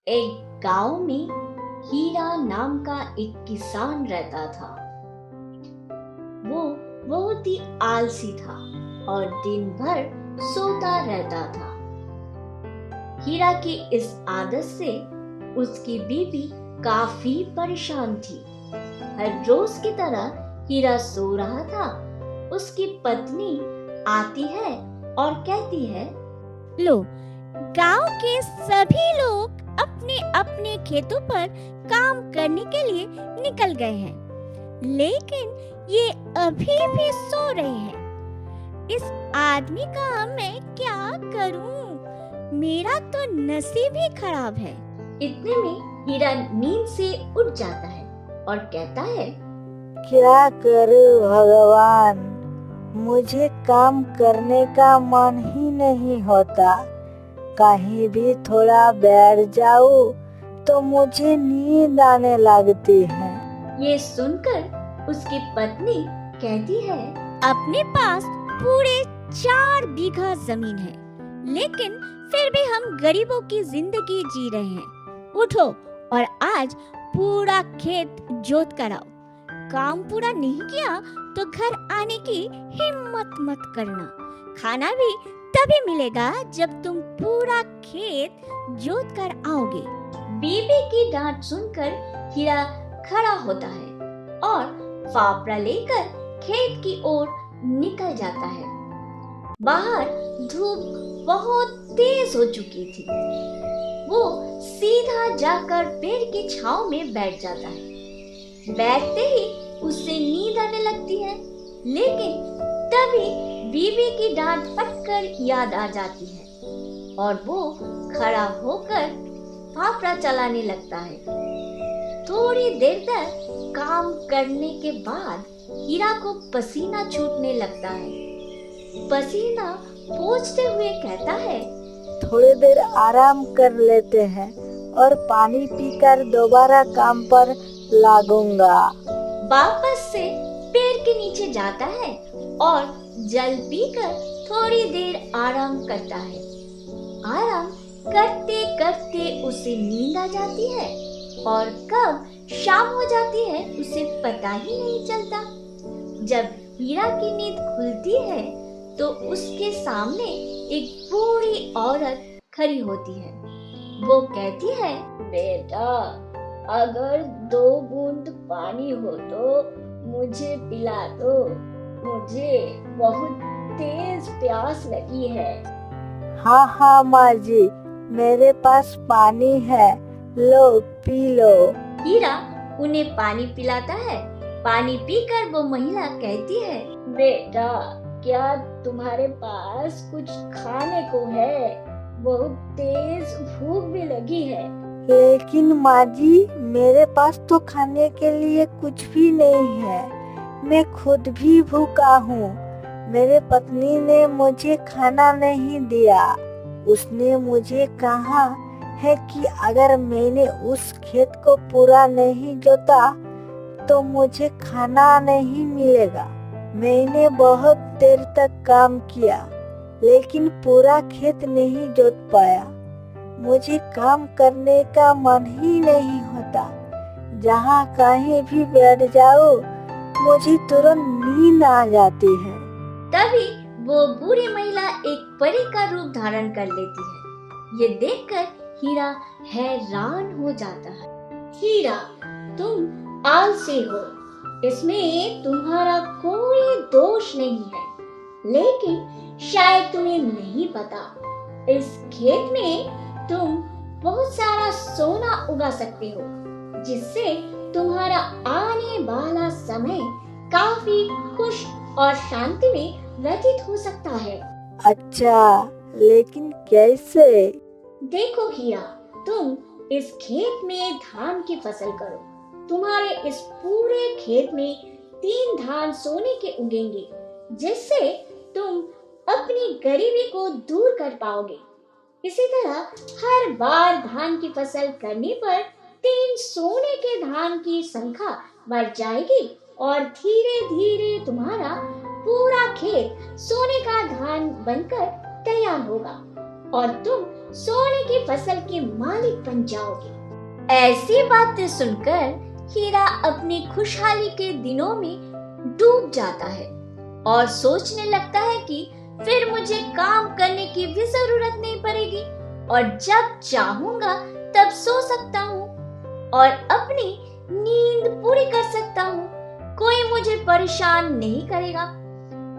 एक गांव में हीरा नाम का एक किसान रहता था। वो बहुत ही आलसी था और दिन भर सोता रहता था। हीरा की इस आदत से उसकी बीवी काफी परेशान थी। हर रोज की तरह हीरा सो रहा था। उसकी पत्नी आती है और कहती है, लो, गांव के सभी लोग अपने अपने खेतों पर काम करने के लिए निकल गए हैं, लेकिन ये अभी भी सो रहे हैं। इस आदमी का मैं क्या करूं? मेरा तो नसीब ही खराब है। इतने में हीरा नींद से उठ जाता है और कहता है, क्या करूं भगवान, मुझे काम करने का मन ही नहीं होता। कहीं भी थोड़ा बैठ जाऊं तो मुझे नींद आने लगती है। ये सुनकर उसकी पत्नी कहती है, अपने पास पूरे 4 बीघा जमीन है, लेकिन फिर भी हम गरीबों की जिंदगी जी रहे हैं। उठो और आज पूरा खेत जोत कर आओ। काम पूरा नहीं किया तो घर आने की हिम्मत मत करना। खाना भी तभी मिलेगा जब तुम पूरा खेत जोत कर आओगे। बीबी की डांट सुनकर हीरा खड़ा होता है और फावड़ा लेकर खेत की ओर निकल जाता है। बाहर धूप बहुत तेज हो चुकी थी। वो सीधा जाकर पेड़ की छांव में बैठ जाता है। बैठते ही उसे नींद आने लगती है, लेकिन तभी बीबी की डांट फटकर याद आ जाती है और वो खड़ा होकर फावड़ा चलाने लगता है। थोड़ी देर तक काम करने के बाद हीरा को पसीना छूटने लगता है। पसीना पोंछते हुए कहता है, थोड़ी देर आराम कर लेते हैं और पानी पीकर दोबारा काम पर लागूंगा। वापस से पेड़ के नीचे जाता है और जल पीकर थोड़ी देर आराम करता है। आराम करते करते उसे नींद आ जाती है और कब शाम हो जाती है उसे पता ही नहीं चलता। जब हीरा की नींद खुलती है तो उसके सामने एक बूढ़ी औरत खड़ी होती है। वो कहती है, बेटा, अगर 2 बूंद पानी हो तो मुझे पिला दो। मुझे बहुत तेज प्यास लगी है। हाँ माँ जी, मेरे पास पानी है, लो पी लो। हीरा उन्हें पानी पिलाता है। पानी पीकर वो महिला कहती है, बेटा, क्या तुम्हारे पास कुछ खाने को है? बहुत तेज भूख भी लगी है। लेकिन माँ जी, मेरे पास तो खाने के लिए कुछ भी नहीं है। मैं खुद भी भूखा हूँ। मेरे पत्नी ने मुझे खाना नहीं दिया। उसने मुझे कहा है कि अगर मैंने उस खेत को पूरा नहीं जोता तो मुझे खाना नहीं मिलेगा। मैंने बहुत देर तक काम किया, लेकिन पूरा खेत नहीं जोत पाया। मुझे काम करने का मन ही नहीं होता। जहाँ कहीं भी बैठ जाओ मुझे तुरंत नींद आ जाती है। तभी वो बूढ़ी महिला एक परी का रूप धारण कर लेती है। ये देखकर हीरा हैरान हो जाता है। हीरा, तुम आलसी हो, इसमें तुम्हारा कोई दोष नहीं है। लेकिन शायद तुम्हें नहीं पता, इस खेत में तुम बहुत सारा सोना उगा सकते हो, जिससे तुम्हारा आने वाला समय काफी खुश और शांति में व्यतीत हो सकता है। अच्छा, लेकिन कैसे? देखो हीरा, तुम इस खेत में धान की फसल करो। तुम्हारे इस पूरे खेत में 3 धान सोने के उगेंगे, जिससे तुम अपनी गरीबी को दूर कर पाओगे। इसी तरह हर बार धान की फसल करने पर 3 सोने के धान की संख्या बढ़ जाएगी और धीरे धीरे तुम्हारा पूरा खेत सोने का धान बनकर तैयार होगा। और तुम सोने की फसल के मालिक बन जाओगे। ऐसी बातें सुनकर हीरा अपनी खुशहाली के दिनों में डूब जाता है और सोचने लगता है कि फिर मुझे काम करने की भी जरूरत नहीं पड़ेगी और जब चाहूंगा तब सो सकता हूँ और अपनी नींद पूरी कर सकता हूँ। कोई मुझे परेशान नहीं करेगा।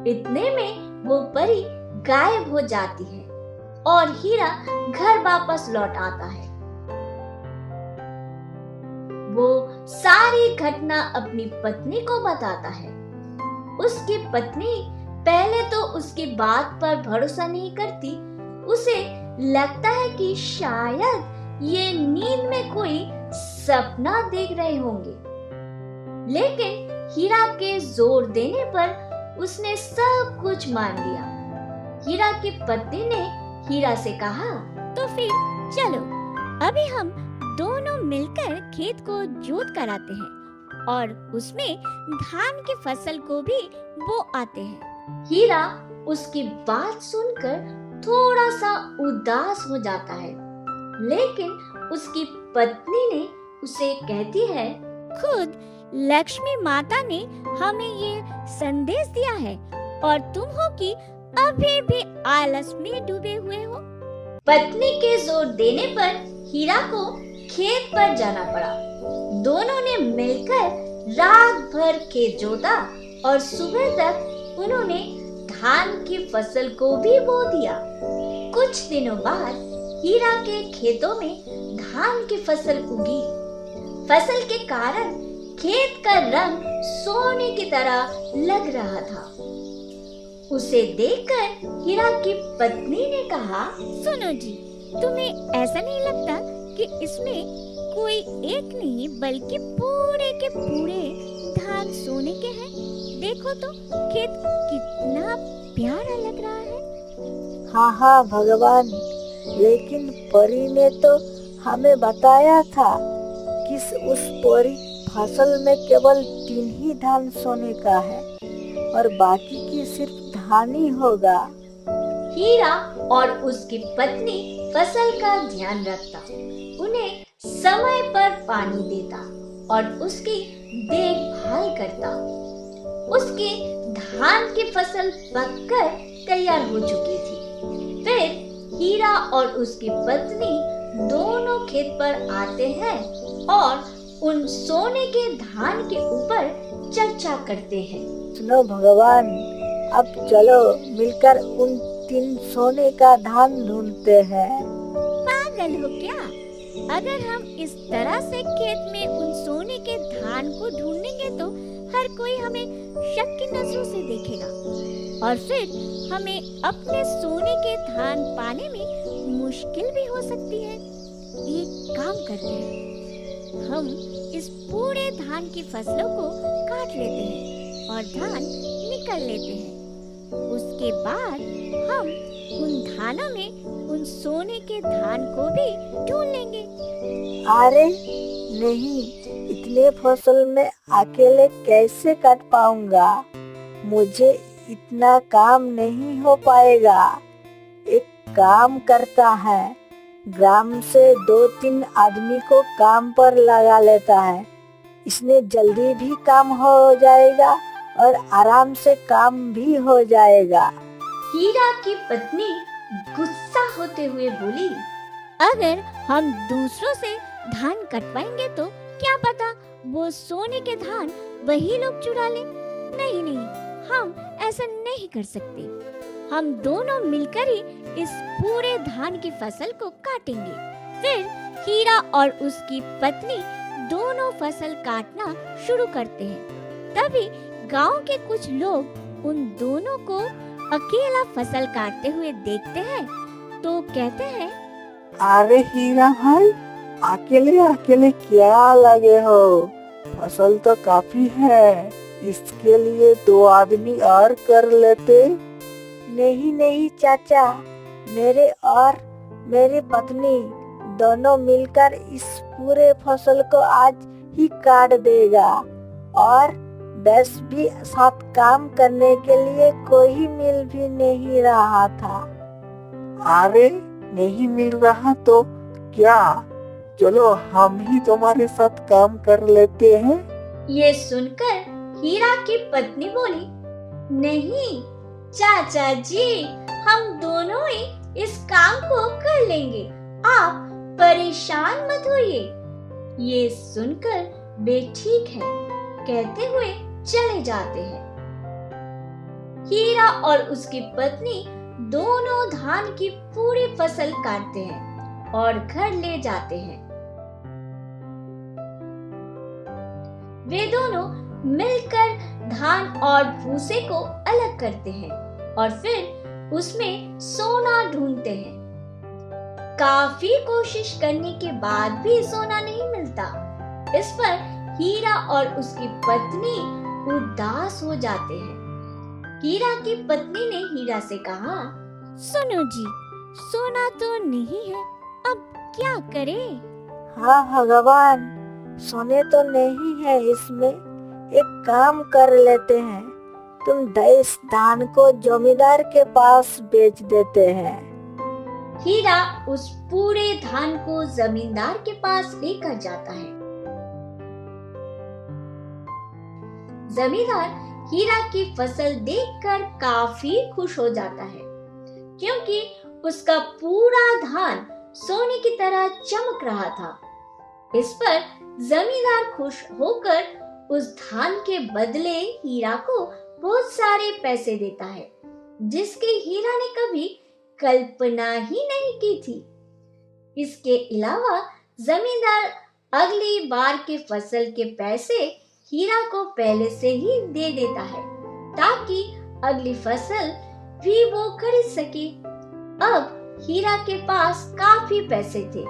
इतने में वो परी गायब हो जाती है और हीरा घर वापस लौट आता है। वो सारी घटना अपनी पत्नी को बताता है। उसकी पत्नी पहले तो उसकी बात पर भरोसा नहीं करती। उसे लगता है कि शायद ये नींद में कोई सपना देख रहे होंगे, लेकिन हीरा के जोर देने पर उसने सब कुछ मान लिया। हीरा की पत्नी ने हीरा से कहा, तो फिर चलो अभी हम दोनों मिलकर खेत को जोत कर आते हैं और उसमें धान की फसल को भी बो आते हैं। हीरा उसकी बात सुनकर थोड़ा सा उदास हो जाता है, लेकिन उसकी पत्नी ने उसे कहती है, खुद लक्ष्मी माता ने हमें ये संदेश दिया है और तुम हो कि अभी भी आलस में डूबे हुए हो। पत्नी के जोर देने पर हीरा को खेत पर जाना पड़ा। दोनों ने मिलकर रात भर खेत जोता और सुबह तक उन्होंने धान की फसल को भी बो दिया। कुछ दिनों बाद हीरा के खेतों में धान की फसल उगी। फसल के कारण खेत का रंग सोने की तरह लग रहा था। उसे देखकर हीरा की पत्नी ने कहा, सुनो जी, तुम्हें ऐसा नहीं लगता कि इसमें कोई एक नहीं बल्कि पूरे के पूरे धान सोने के हैं? देखो तो खेत कितना प्यारा लग रहा है। हाँ हाँ भगवान, लेकिन परी ने तो हमें बताया था कि उस परी फसल में केवल 3 ही धान सोने का है और बाकी की सिर्फ धान ही होगा। हीरा और उसकी पत्नी फसल का ध्यान रखता, उन्हें समय पर पानी देता और उसकी देखभाल करता। उसकी धान की फसल पककर तैयार हो चुकी थी। फिर हीरा और उसकी पत्नी दोनों खेत पर आते हैं और उन सोने के धान के ऊपर चर्चा करते हैं। सुनो भगवान, अब चलो मिलकर उन 3 सोने का धान ढूंढते हैं। पागल हो क्या? अगर हम इस तरह से खेत में उन सोने के धान को ढूंढेंगे तो हर कोई हमें शक की नजरों से देखेगा और फिर हमें अपने सोने के धान पाने में मुश्किल भी हो सकती है। एक काम करते हैं, हम इस पूरे धान की फसलों को काट लेते हैं और धान निकल लेते हैं। उसके बाद हम उन धानों में उन सोने के धान को भी ढूंढ लेंगे। अरे नहीं, इतने फसल में अकेले कैसे काट पाऊंगा? मुझे इतना काम नहीं हो पाएगा। एक काम करता है, ग्राम से 2-3 आदमी को काम पर लगा लेता है। इसमें जल्दी भी काम हो जाएगा और आराम से काम भी हो जाएगा। हीरा की पत्नी गुस्सा होते हुए बोली, अगर हम दूसरों से धान कटवाएंगे तो क्या पता वो सोने के धान वही लोग चुरा ले। नहीं नहीं, हम ऐसा नहीं कर सकते। हम दोनों मिलकर ही इस पूरे धान की फसल को काटेंगे। फिर हीरा और उसकी पत्नी दोनों फसल काटना शुरू करते हैं। तभी गांव के कुछ लोग उन दोनों को अकेला फसल काटते हुए देखते हैं तो कहते हैं, अरे हीरा भाई, अकेले अकेले क्या लगे हो? फसल तो काफी है, इसके लिए 2 आदमी और कर लेते। नहीं नहीं चाचा, मेरे और मेरी पत्नी दोनों मिलकर इस पूरे फसल को आज ही काट देगा और 10 भी साथ काम करने के लिए कोई मिल भी नहीं रहा था। अरे नहीं मिल रहा तो क्या, चलो हम ही तुम्हारे साथ काम कर लेते हैं। ये सुनकर हीरा की पत्नी बोली, नहीं चाचा जी, हम दोनों ही इस काम को कर लेंगे, आप परेशान मत होइए। ये सुनकर वे ठीक है कहते हुए चले जाते हैं। हीरा और उसकी पत्नी दोनों धान की पूरी फसल काटते हैं और घर ले जाते हैं। वे दोनों मिलकर धान और भूसे को अलग करते हैं और फिर उसमें सोना ढूंढते हैं। काफी कोशिश करने के बाद भी सोना नहीं मिलता। इस पर हीरा और उसकी पत्नी उदास हो जाते हैं। हीरा की पत्नी ने हीरा से कहा, सुनो जी, सोना तो नहीं है, अब क्या करें? हाँ भगवान, सोने तो नहीं है इसमें, एक काम कर लेते हैं, तुम इस धान को जमींदार के पास बेच देते हैं। हीरा उस पूरे धान को जमींदार के पास लेकर जाता है। जमींदार हीरा की फसल देखकर काफी खुश हो जाता है, क्योंकि उसका पूरा धान सोने की तरह चमक रहा था। इस पर जमींदार खुश होकर उस धान के बदले हीरा को बहुत सारे पैसे देता है, जिसकी हीरा ने कभी कल्पना ही नहीं की थी। इसके अलावा जमींदार अगली बार के फसल के पैसे हीरा को पहले से ही दे देता है, ताकि अगली फसल भी वो खरीद सके। अब हीरा के पास काफी पैसे थे।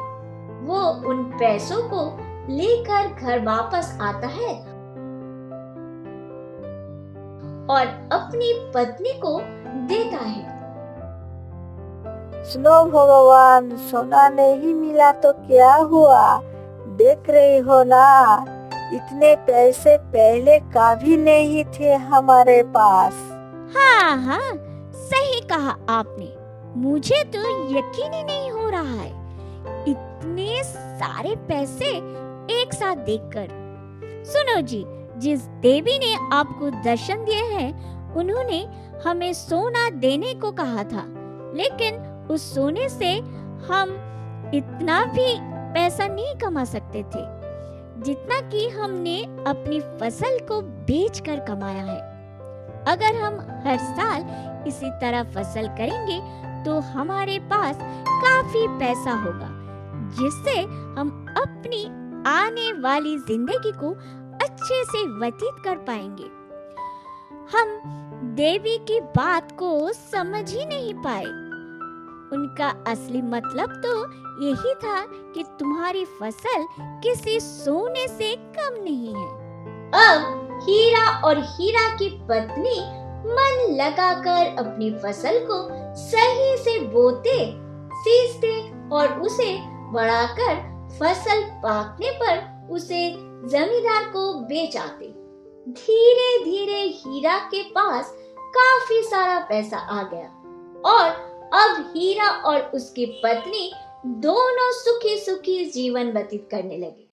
वो उन पैसों को लेकर घर वापस आता है और अपनी पत्नी को देता है। सुनो भगवान, सोना नहीं मिला तो क्या हुआ, देख रही हो ना, इतने पैसे पहले कभी नहीं थे हमारे पास। हाँ हाँ, सही कहा आपने, मुझे तो यकीन ही नहीं हो रहा है, इतने सारे पैसे एक साथ देखकर। सुनो जी, जिस देवी ने आपको दर्शन दिए हैं, उन्होंने हमें सोना देने को कहा था, लेकिन उस सोने से हम इतना भी पैसा नहीं कमा सकते थे जितना कि हमने अपनी फसल को बेचकर कमाया है। अगर हम हर साल इसी तरह फसल करेंगे तो हमारे पास काफी पैसा होगा, जिससे हम अपनी आने वाली जिंदगी को अच्छे से व्यतीत कर पाएंगे। हम देवी की बात को समझ ही नहीं पाए। उनका असली मतलब तो यही था कि तुम्हारी फसल किसी सोने से कम नहीं है। अब हीरा और हीरा की पत्नी मन लगाकर अपनी फसल को सही से बोते, सींचते और उसे बढ़ाकर फसल पाकने पर उसे जमींदार को बेच आते। धीरे धीरे हीरा के पास काफी सारा पैसा आ गया और अब हीरा और उसकी पत्नी दोनों सुखी सुखी जीवन व्यतीत करने लगे।